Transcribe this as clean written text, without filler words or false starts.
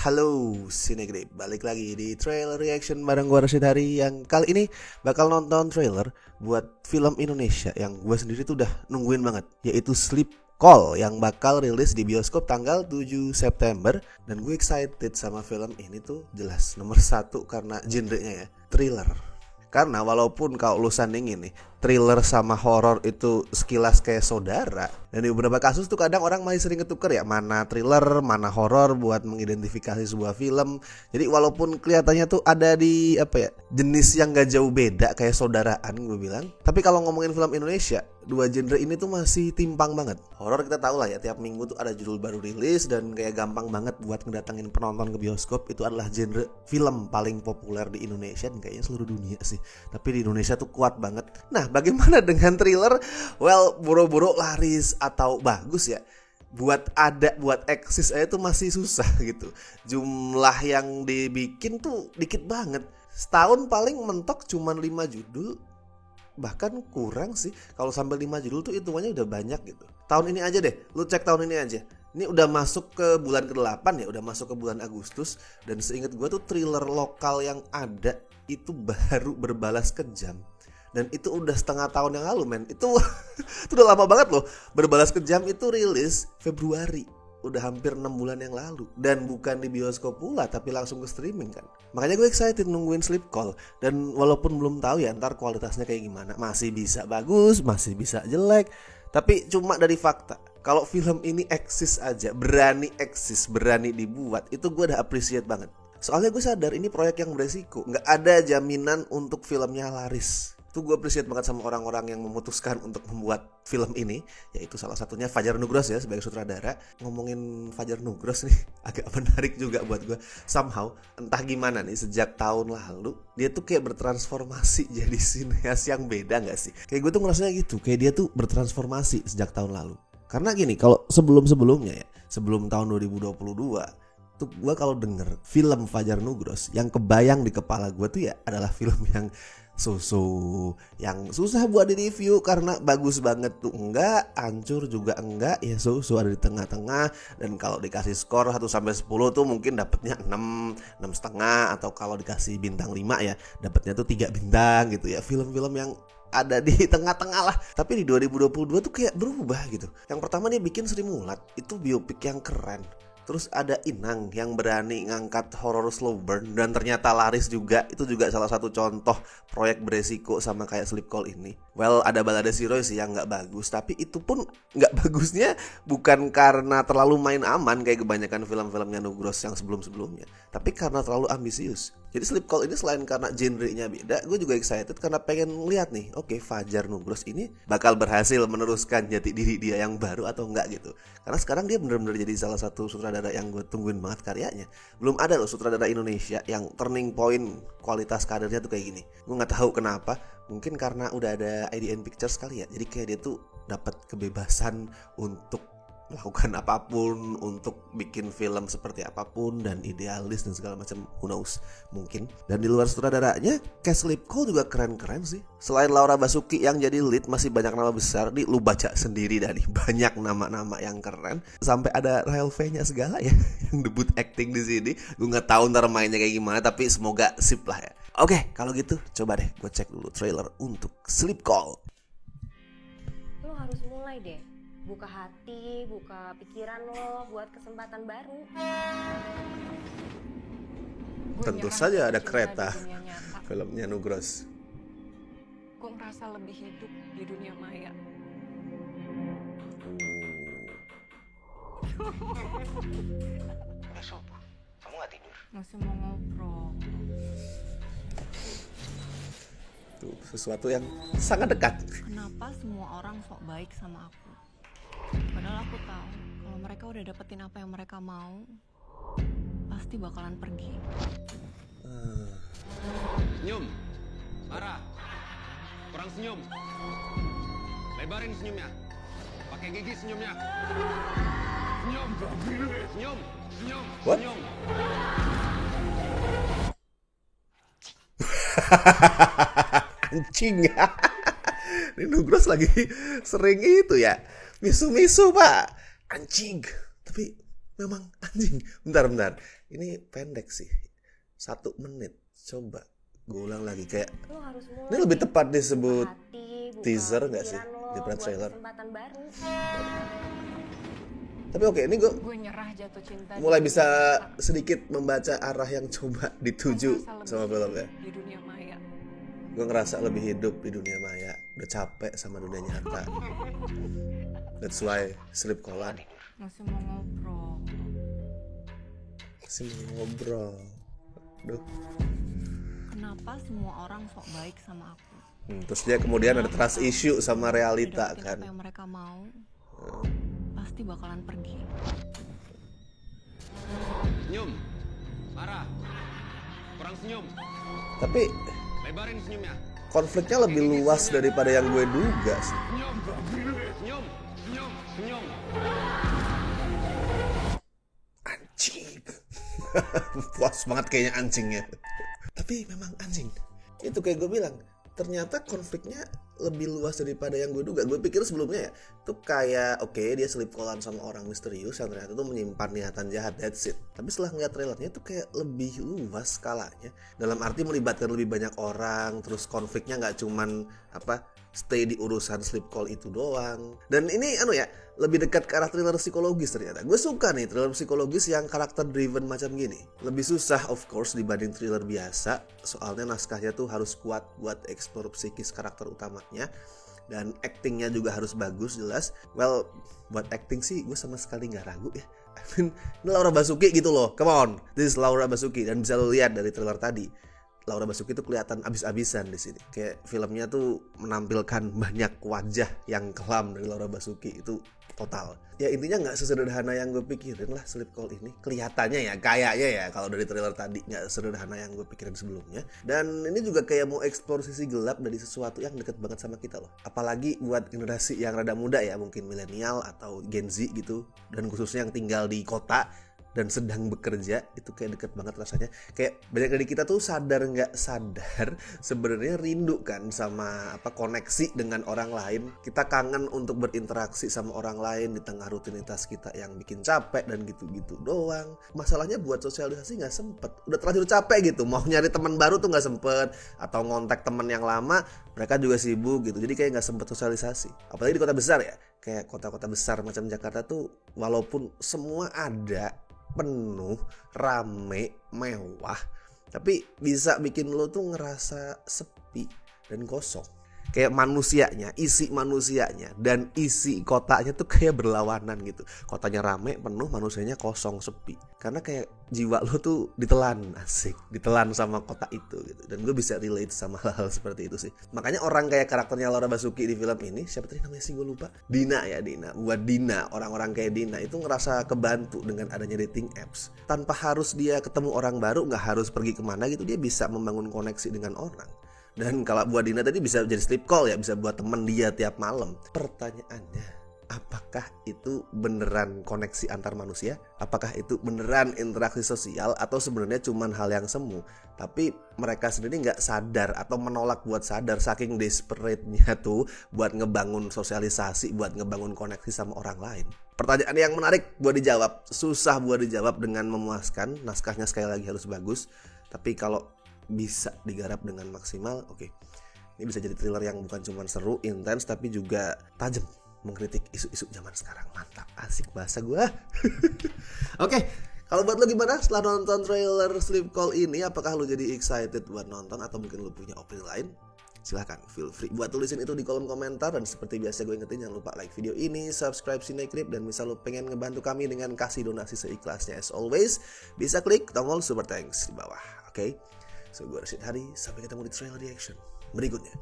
Halo Cinegrip, balik lagi di trailer reaction bareng gue Rashid Hari. Yang kali ini bakal nonton trailer buat film Indonesia yang gue sendiri tuh udah nungguin banget, yaitu Sleep Call yang bakal rilis di bioskop tanggal 7 September. Dan gue excited sama film ini tuh jelas nomor satu karena genrenya ya, thriller. Karena walaupun kalau lu sandingin nih, thriller sama horor itu sekilas kayak saudara, dan di beberapa kasus tuh kadang orang masih sering ketuker ya, mana thriller, mana horor buat mengidentifikasi sebuah film. Jadi walaupun kelihatannya tuh ada di jenis yang gak jauh beda kayak saudaraan gue bilang, tapi kalau ngomongin film Indonesia, dua genre ini tuh masih timpang banget. Horor kita tahu lah ya, tiap minggu tuh ada judul baru rilis dan kayak gampang banget buat ngedatengin penonton ke bioskop. Itu adalah genre film paling populer di Indonesia dan kayaknya seluruh dunia sih. Tapi di Indonesia tuh kuat banget. Nah, bagaimana dengan thriller? Well, boro-boro laris atau bagus ya, buat eksis aja tuh masih susah gitu. Jumlah yang dibikin tuh dikit banget. Setahun paling mentok cuman 5 judul. Bahkan kurang sih, kalau sampai 5 judul tuh hitungannya udah banyak gitu. Tahun ini aja deh, lu cek tahun ini aja. Ini udah masuk ke bulan ke-8 ya, udah masuk ke bulan Agustus. Dan seingat gue tuh thriller lokal yang ada itu baru Berbalas Kejam. Dan itu udah setengah tahun yang lalu men. Itu udah lama banget loh. Berbalas Kejam itu rilis Februari, udah hampir 6 bulan yang lalu. Dan bukan di bioskop pula, tapi langsung ke streaming kan. Makanya gue excited nungguin Sleep Call. Dan walaupun belum tahu ya ntar kualitasnya kayak gimana, masih bisa bagus, masih bisa jelek. Tapi cuma dari fakta, kalau film ini eksis aja, berani eksis, berani dibuat, itu gue udah appreciate banget. Soalnya gue sadar ini proyek yang beresiko, gak ada jaminan untuk filmnya laris. Itu gue appreciate banget sama orang-orang yang memutuskan untuk membuat film ini, yaitu salah satunya Fajar Nugros ya sebagai sutradara. Ngomongin Fajar Nugros nih agak menarik juga buat gue. Somehow entah gimana nih, sejak tahun lalu dia tuh kayak bertransformasi jadi sineas yang beda gak sih? Kayak gue tuh ngerasanya gitu, kayak dia tuh bertransformasi sejak tahun lalu. Karena gini, kalau sebelum-sebelumnya ya, sebelum tahun 2022 tuh gue kalau denger film Fajar Nugros, yang kebayang di kepala gue tuh ya adalah film yang yang susah buat di review karena bagus banget tuh enggak, hancur juga enggak, ya ada di tengah-tengah. Dan kalau dikasih skor 1 sampai 10 tuh mungkin dapatnya 6,5, atau kalau dikasih bintang 5 ya dapatnya tuh 3 bintang gitu ya. Film-film yang ada di tengah-tengah lah. Tapi di 2022 tuh kayak berubah gitu. Yang pertama dia bikin Sri Mulat, itu biopik yang keren. Terus ada Inang yang berani ngangkat horror slow burn dan ternyata laris juga. Itu juga salah satu contoh proyek beresiko sama kayak Sleep Call ini. Well, ada Balada Siroy sih yang gak bagus, tapi itu pun gak bagusnya bukan karena terlalu main aman kayak kebanyakan film-filmnya Nugros yang sebelum-sebelumnya, tapi karena terlalu ambisius. Jadi Sleep Call ini selain karena genrenya beda, gue juga excited karena pengen lihat nih, oke, Fajar Nugros ini bakal berhasil meneruskan jati diri dia yang baru atau enggak gitu. Karena sekarang dia benar-benar jadi salah satu sutradara yang gue tungguin banget karyanya. Belum ada loh sutradara Indonesia yang turning point kualitas karirnya tuh kayak gini. Gue nggak tahu kenapa, mungkin karena udah ada IDN Pictures kali ya. Jadi kayak dia tuh dapat kebebasan untuk melakukan apapun, untuk bikin film seperti apapun, dan idealis dan segala macam, who knows, mungkin. Dan di luar sutradaranya, cast Sleep Call juga keren-keren sih. Selain Laura Basuki yang jadi lead, masih banyak nama besar. Lu baca sendiri dari banyak nama-nama yang keren. Sampai ada Rahel V-nya segala ya yang debut acting di sini. Gue nggak tahu ntar mainnya kayak gimana, tapi semoga sip lah ya. Oke, kalau gitu coba deh gue cek dulu trailer untuk Sleep Call. Lo harus mulai deh, buka hati, buka pikiran lo buat kesempatan baru. Tentu saja ada Kereta, filmnya Nugros. Gue ngerasa lebih hidup di dunia maya. Udah subuh, kamu gak tidur? Masih mau ngobrol. Tuh, sesuatu yang sangat dekat. Kenapa semua orang sok baik sama aku? Padahal aku tahu kalau mereka udah dapetin apa yang mereka mau, pasti bakalan pergi. Senyum, marah, kurang senyum. Lebarin senyumnya, pakai gigi senyumnya. Senyum, senyum, senyum, What? senyum. Anjing. Ini Nugros lagi sering itu ya, misu-misu pak, anjing. Tapi memang anjing. Bentar. Ini pendek sih. 1 menit. Coba gue ulang lagi kayak. Lo harus mulai. Ini lebih tepat disebut buka hati, buka teaser nggak sih pikiran lo, daripada buat trailer? kesempatan baru. Tapi oke, ini gue Gue nyerah jatuh cinta. mulai bisa sedikit membaca arah yang coba dituju sama film ya. Di dunia maya. Gue ngerasa lebih hidup di dunia maya. Udah capek sama dunia nyata. That's why sleep callan. Masih mau ngobrol. Masih mau ngobrol. Duh. Kenapa semua orang sok baik sama aku? Terus dia kemudian ada trust issue sama realita Dapetin kan. apa yang mereka mau, pasti bakalan pergi. Senyum. Marah. Kurang senyum. Tapi Lebarin senyumnya. konfliknya lebih luas daripada yang gue duga sih. Senyum. Senyum. Anjing. Puas banget kayaknya anjingnya. Tapi memang anjing. Itu kayak gue bilang, ternyata konfliknya lebih luas daripada yang gue duga. Gue pikir sebelumnya ya, tuh kayak oke, dia sleep callan sama orang misterius yang ternyata tuh menyimpan niatan jahat, that's it. Tapi setelah ngeliat trailernya tuh kayak lebih luas skalanya. Dalam arti melibatkan lebih banyak orang, terus konfliknya nggak cuman stay di urusan sleep call itu doang. Dan ini lebih dekat ke arah thriller psikologis ternyata. Gue suka nih thriller psikologis yang karakter driven macam gini. Lebih susah of course dibanding thriller biasa, soalnya naskahnya tuh harus kuat buat explore psikis karakter utamanya. Dan actingnya juga harus bagus jelas. Well, buat acting sih gue sama sekali gak ragu ya. I mean, ini Laura Basuki gitu loh. Come on, this is Laura Basuki. Dan bisa lo lihat dari trailer tadi, Laura Basuki tuh kelihatan abis-abisan di sini. Kayak filmnya tuh menampilkan banyak wajah yang kelam dari Laura Basuki itu total. Ya intinya nggak sesederhana yang gue pikirin lah Sleep Call ini. Kelihatannya ya, kayaknya ya kalau dari trailer tadi nggak sederhana yang gue pikirin sebelumnya. Dan ini juga kayak mau eksplor sisi gelap dari sesuatu yang deket banget sama kita loh. Apalagi buat generasi yang rada muda ya, mungkin milenial atau Gen Z gitu. Dan khususnya yang tinggal di kota dan sedang bekerja, itu kayak deket banget rasanya. Kayak banyak dari kita tuh sadar nggak sadar sebenarnya rindu kan sama koneksi dengan orang lain. Kita kangen untuk berinteraksi sama orang lain di tengah rutinitas kita yang bikin capek dan gitu-gitu doang. Masalahnya buat sosialisasi nggak sempet. Udah terlanjur capek gitu, mau nyari teman baru tuh nggak sempet, atau ngontak teman yang lama mereka juga sibuk gitu. Jadi kayak nggak sempet sosialisasi. Apalagi di kota besar ya, kayak kota-kota besar macam Jakarta tuh walaupun semua ada, penuh, rame, mewah, tapi bisa bikin lo tuh ngerasa sepi dan kosong. Kayak manusianya, isi manusianya dan isi kotanya tuh kayak berlawanan gitu. Kotanya rame, penuh, manusianya kosong, sepi. Karena kayak jiwa lo tuh ditelan, asik, ditelan sama kota itu gitu. Dan gue bisa relate sama hal-hal seperti itu sih. Makanya orang kayak karakternya Laura Basuki di film ini, siapa tadi namanya sih gue lupa? Dina. Buat Dina, orang-orang kayak Dina itu ngerasa kebantu dengan adanya dating apps. Tanpa harus dia ketemu orang baru, gak harus pergi kemana gitu, dia bisa membangun koneksi dengan orang. Dan kalau buat Dina tadi bisa jadi sleep call ya, bisa buat temen dia tiap malam. Pertanyaannya, apakah itu beneran koneksi antar manusia? Apakah itu beneran interaksi sosial? Atau sebenarnya cuma hal yang semu? Tapi mereka sendiri nggak sadar atau menolak buat sadar, saking desperate-nya tuh buat ngebangun sosialisasi, buat ngebangun koneksi sama orang lain. Pertanyaan yang menarik buat dijawab, susah buat dijawab dengan memuaskan. Naskahnya sekali lagi harus bagus. Tapi kalau bisa digarap dengan maksimal, oke. Ini bisa jadi thriller yang bukan cuma seru, intens, tapi juga tajam mengkritik isu-isu zaman sekarang. Mantap, asik bahasa gue. Oke, kalau buat lo gimana setelah nonton trailer Sleep Call ini? Apakah lo jadi excited buat nonton atau mungkin lo punya opini lain? Silahkan, feel free buat tulisin itu di kolom komentar. Dan seperti biasa gue ingetin, jangan lupa like video ini, subscribe Cinecrip, dan misal lo pengen ngebantu kami dengan kasih donasi seikhlasnya as always, bisa klik tombol super thanks di bawah. Oke? So gue Rashid Hari, sampai ketemu di trailer reaction berikutnya.